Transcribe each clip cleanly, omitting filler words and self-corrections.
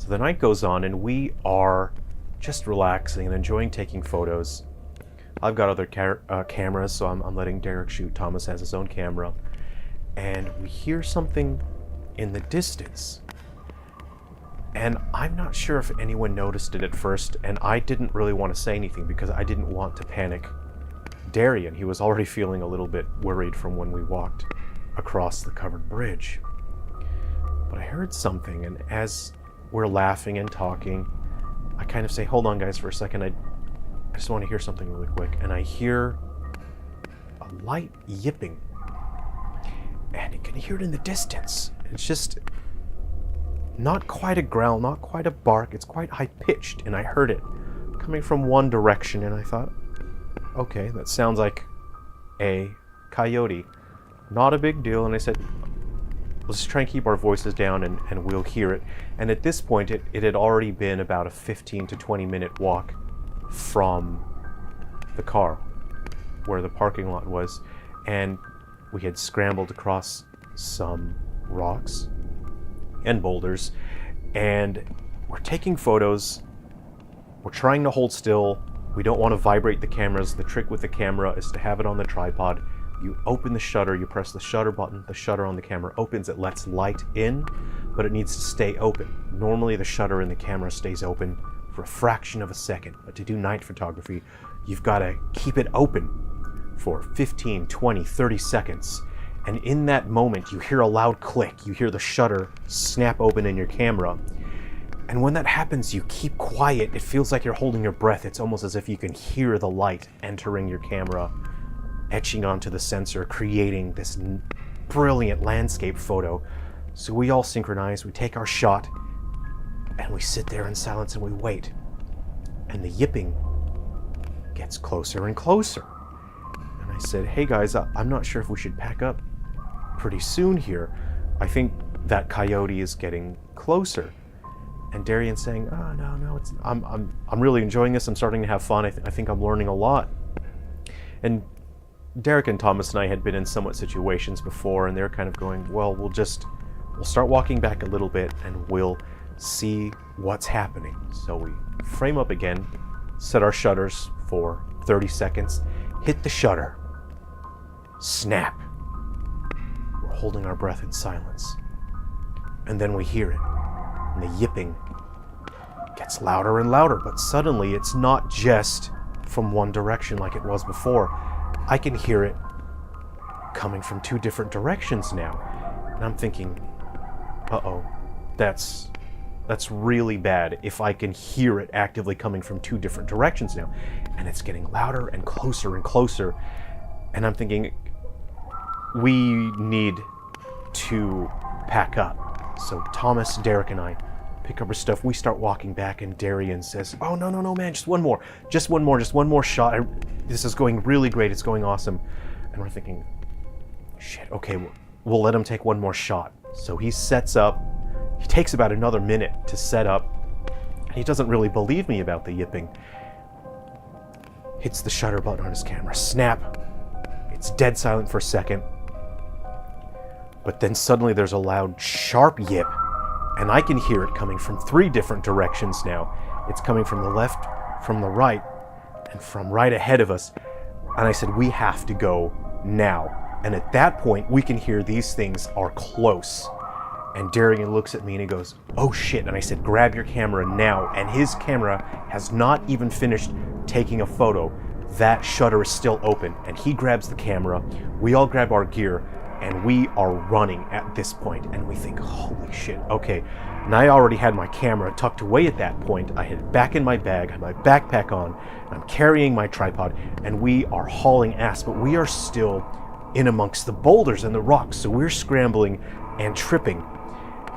So the night goes on and we are just relaxing and enjoying taking photos. I've got other cameras, so I'm letting Derek shoot. Thomas has his own camera. And we hear something in the distance. And I'm not sure if anyone noticed it at first, and I didn't really want to say anything because I didn't want to panic Darian. He was already feeling a little bit worried from when we walked across the covered bridge. But I heard something, and as we're laughing and talking, I kind of say, hold on guys for a second, I just want to hear something really quick. And I hear a light yipping, and you can hear it in the distance. It's just not quite a growl, not quite a bark, it's quite high-pitched, and I heard it coming from one direction, and I thought, okay, that sounds like a coyote. Not a big deal, and I said, let's try and keep our voices down and we'll hear it. And at this point, it had already been about a 15 to 20 minute walk from the car where the parking lot was, and we had scrambled across some rocks and boulders, and we're taking photos. We're trying to hold still. We don't want to vibrate the cameras. The trick with the camera is to have it on the tripod. You open the shutter, you press the shutter button, the shutter on the camera opens, it lets light in, but it needs to stay open. Normally the shutter in the camera stays open for a fraction of a second, but to do night photography, you've got to keep it open for 15, 20, 30 seconds. And in that moment, you hear a loud click. You hear the shutter snap open in your camera. And when that happens, you keep quiet. It feels like you're holding your breath. It's almost as if you can hear the light entering your camera, etching onto the sensor, creating this brilliant landscape photo. So we all synchronize, we take our shot, and we sit there in silence and we wait. And the yipping gets closer and closer. And I said, hey guys, I'm not sure if we should pack up pretty soon here. I think that coyote is getting closer. And Darian's saying, oh, no, I'm really enjoying this. I'm starting to have fun. I think I'm learning a lot. And Derek and Thomas and I had been in somewhat situations before, and they're kind of going, well, we'll start walking back a little bit and we'll see what's happening. So we frame up again, set our shutters for 30 seconds, hit the shutter, snap. We're holding our breath in silence. And then we hear it. And the yipping gets louder and louder, but suddenly it's not just from one direction like it was before. I can hear it coming from two different directions now. And I'm thinking, uh-oh, that's really bad if I can hear it actively coming from two different directions now. And it's getting louder and closer and closer. And I'm thinking, we need to pack up. So Thomas, Derek, and I pick up our stuff. We start walking back, and Darian says, oh, no, man, just one more shot. This is going really great. It's going awesome. And we're thinking, shit, okay, we'll let him take one more shot. So he sets up. He takes about another minute to set up. And he doesn't really believe me about the yipping. Hits the shutter button on his camera. Snap. It's dead silent for a second. But then suddenly there's a loud, sharp yip. And I can hear it coming from three different directions now. It's coming from the left, from the right, and from right ahead of us. And I said, we have to go now. And at that point, we can hear these things are close. And Darian looks at me and he goes, oh shit. And I said, grab your camera now. And his camera has not even finished taking a photo. That shutter is still open. And he grabs the camera. We all grab our gear. And we are running at this point, and we think, holy shit, okay. And I already had my camera tucked away at that point. I had it back in my bag, had my backpack on, and I'm carrying my tripod, and we are hauling ass, but we are still in amongst the boulders and the rocks, so we're scrambling and tripping,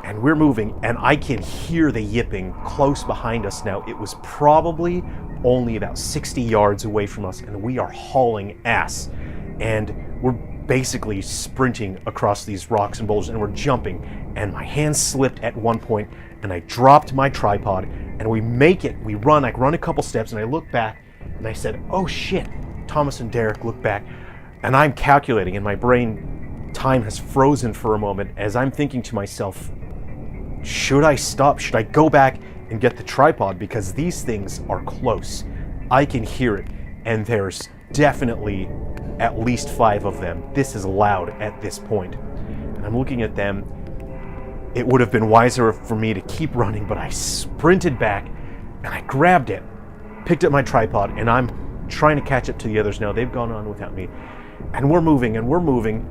and we're moving, and I can hear the yipping close behind us now. It was probably only about 60 yards away from us, and we are hauling ass, and we're basically sprinting across these rocks and boulders, and we're jumping, and my hand slipped at one point, and I dropped my tripod, and we make it. We run, I run a couple steps, and I look back, and I said, oh shit. Thomas and Derek look back, and I'm calculating, and my brain time has frozen for a moment as I'm thinking to myself, should I stop? Should I go back and get the tripod? Because these things are close. I can hear it, and there's definitely at least 5 of them. This is loud at this point. And I'm looking at them. It would have been wiser for me to keep running, but I sprinted back and I grabbed it, picked up my tripod, and I'm trying to catch up to the others now. They've gone on without me. And we're moving, and we're moving,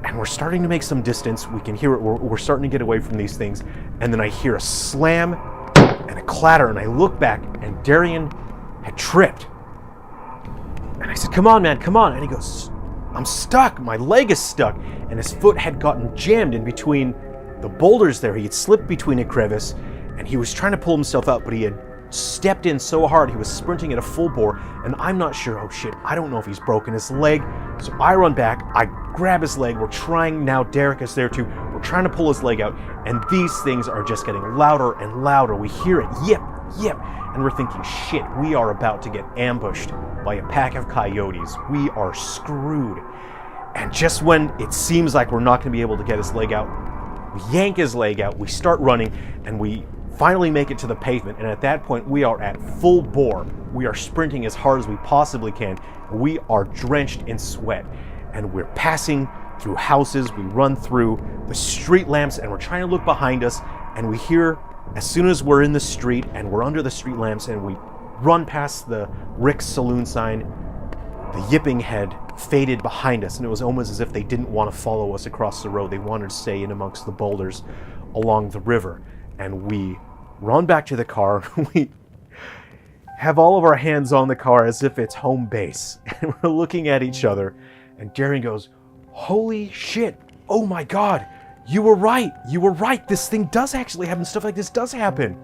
and we're starting to make some distance. We can hear it. We're starting to get away from these things. And then I hear a slam and a clatter, and I look back, and Durian had tripped. And I said, come on, man, come on. And he goes, I'm stuck. My leg is stuck. And his foot had gotten jammed in between the boulders there. He had slipped between a crevice, and he was trying to pull himself out, but he had stepped in so hard. He was sprinting at a full bore, and I'm not sure. Oh shit, I don't know if he's broken his leg. So I run back, I grab his leg. We're trying now, Derek is there too. We're trying to pull his leg out, and these things are just getting louder and louder. We hear it, yip, yip, and we're thinking, shit, we are about to get ambushed by a pack of coyotes. We are screwed. And just when it seems like we're not going to be able to get his leg out, we yank his leg out, we start running, and we finally make it to the pavement. And at that point, we are at full bore. We are sprinting as hard as we possibly can. We are drenched in sweat, and we're passing through houses. We run through the street lamps, and we're trying to look behind us, and we hear, as soon as we're in the street and we're under the street lamps and we run past the Rick's Saloon sign, the yipping had faded behind us, and it was almost as if they didn't want to follow us across the road. They wanted to stay in amongst the boulders along the river. And we run back to the car. We have all of our hands on the car as if it's home base. And we're looking at each other, and Darian goes, holy shit, oh my God, you were right, this thing does actually happen, stuff like this does happen.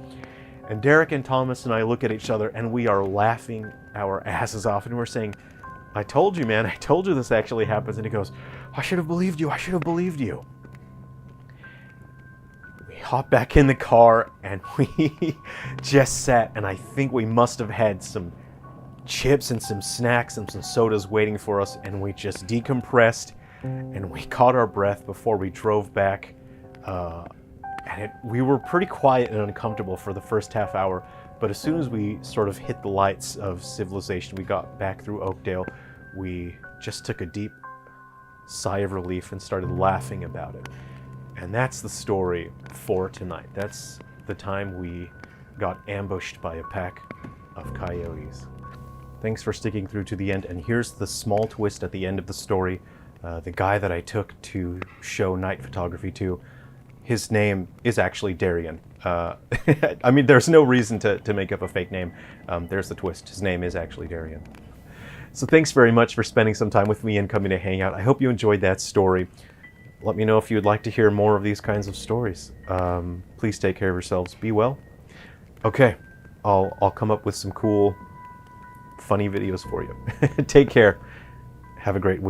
And Derek and Thomas and I look at each other, and we are laughing our asses off, and we're saying, I told you, man, I told you this actually happens. And he goes, I should have believed you, I should have believed you. We hop back in the car, and we just sat, and I think we must have had some chips and some snacks and some sodas waiting for us, and we just decompressed, and we caught our breath before we drove back. We were pretty quiet and uncomfortable for the first half hour, but as soon as we sort of hit the lights of civilization, we got back through Oakdale, we just took a deep sigh of relief and started laughing about it. And that's the story for tonight. That's the time we got ambushed by a pack of coyotes. Thanks for sticking through to the end, and here's the small twist at the end of the story. The guy that I took to show night photography to, his name is actually Darian. I mean, there's no reason to make up a fake name. There's the twist. His name is actually Darian. So thanks very much for spending some time with me and coming to hang out. I hope you enjoyed that story. Let me know if you'd like to hear more of these kinds of stories. Please take care of yourselves. Be well. Okay, I'll come up with some cool, funny videos for you. Take care. Have a great week.